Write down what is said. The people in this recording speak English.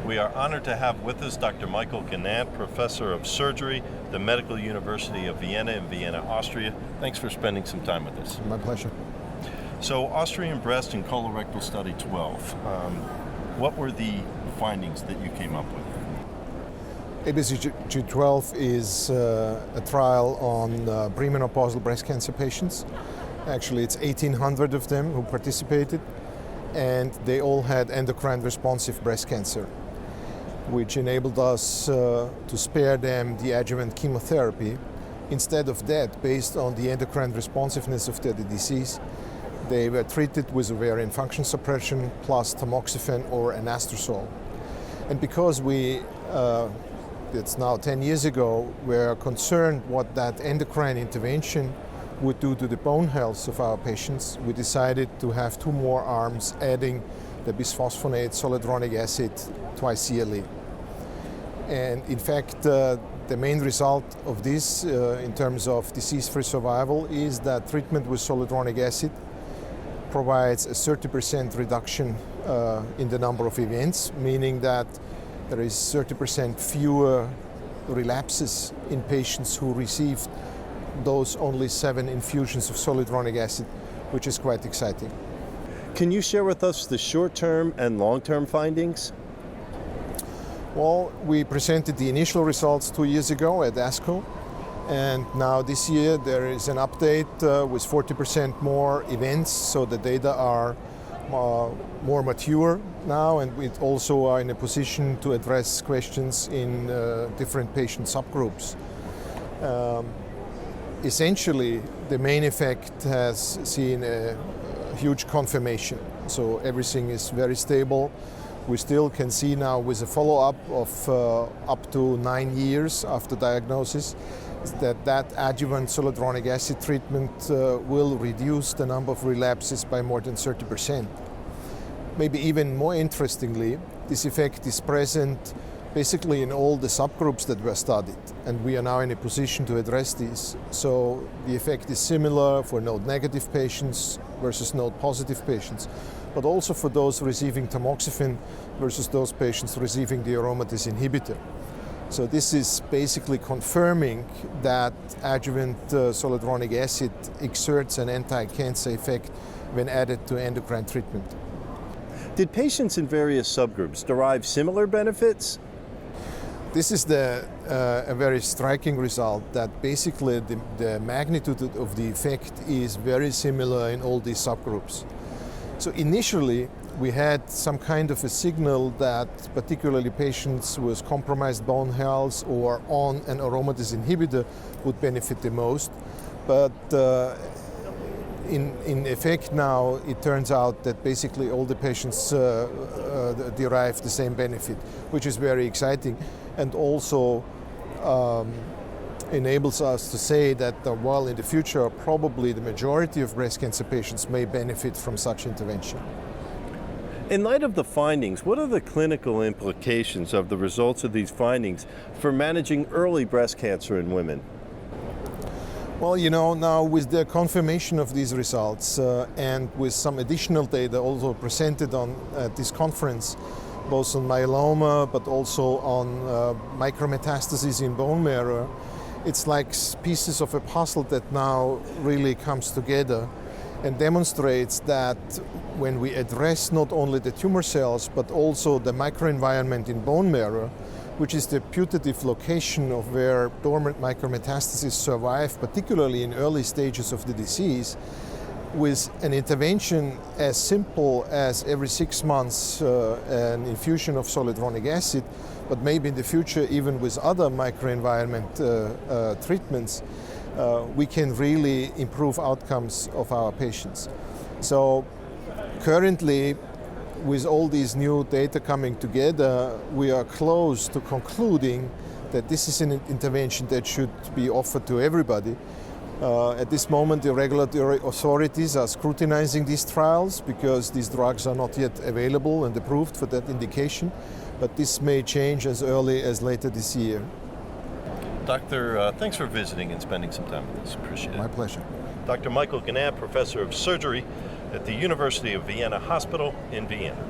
We are honored to have with us Dr. Michael Gnant, Professor of Surgery, the Medical University of Vienna in Vienna, Austria. Thanks for spending some time with us. My pleasure. So, Austrian breast and colorectal study 12. What were the findings that you came up with? ABCSG12 is a trial on premenopausal breast cancer patients. Actually, it's 1,800 of them who participated, and they all had endocrine responsive breast cancer, which enabled us to spare them the adjuvant chemotherapy. Instead of that, based on the endocrine responsiveness of the disease, they were treated with ovarian function suppression plus tamoxifen or anastrozole. And because it's now 10 years ago, we're concerned what that endocrine intervention would do to the bone health of our patients, we decided to have two more arms, adding the bisphosphonate zoledronic acid twice yearly. And in fact, the main result of this in terms of disease-free survival is that treatment with zoledronic acid provides a 30% reduction in the number of events, meaning that there is 30% fewer relapses in patients who received those only 7 infusions of zoledronic acid, which is quite exciting. Can you share with us the short-term and long-term findings? Well, we presented the initial results 2 years ago at ASCO, and now this year there is an update with 40% more events, so the data are more mature now, and we also are in a position to address questions in different patient subgroups. Essentially, the main effect has seen a huge confirmation, so everything is very stable. We still can see now with a follow-up of up to 9 years after diagnosis that adjuvant zoledronic acid treatment will reduce the number of relapses by more than 30%. Maybe even more interestingly, this effect is present basically in all the subgroups that were studied, and we are now in a position to address these. So the effect is similar for node-negative patients versus node-positive patients, but also for those receiving tamoxifen versus those patients receiving the aromatase inhibitor. So this is basically confirming that adjuvant zoledronic acid exerts an anti-cancer effect when added to endocrine treatment. Did patients in various subgroups derive similar benefits? This is a very striking result, that basically the magnitude of the effect is very similar in all these subgroups. So initially, we had some kind of a signal that particularly patients with compromised bone health or on an aromatase inhibitor would benefit the most. But in effect now, it turns out that basically all the patients derive the same benefit, which is very exciting, and also enables us to say that while in the future probably the majority of breast cancer patients may benefit from such intervention. In light of the findings, what are the clinical implications of the results of these findings for managing early breast cancer in women? Well, you know, now with the confirmation of these results and with some additional data also presented at this conference, both on myeloma but also on micrometastases in bone marrow, it's like pieces of a puzzle that now really comes together and demonstrates that when we address not only the tumor cells but also the microenvironment in bone marrow, which is the putative location of where dormant micrometastases survive, particularly in early stages of the disease, with an intervention as simple as every 6 months an infusion of zoledronic acid, but maybe in the future even with other microenvironment treatments, we can really improve outcomes of our patients. So currently, with all these new data coming together, we are close to concluding that this is an intervention that should be offered to everybody. At this moment, the regulatory authorities are scrutinizing these trials because these drugs are not yet available and approved for that indication, but this may change as early as later this year. Doctor, thanks for visiting and spending some time with us. Appreciate it. My pleasure. Dr. Michael Gnant, Professor of Surgery at the University of Vienna Hospital in Vienna.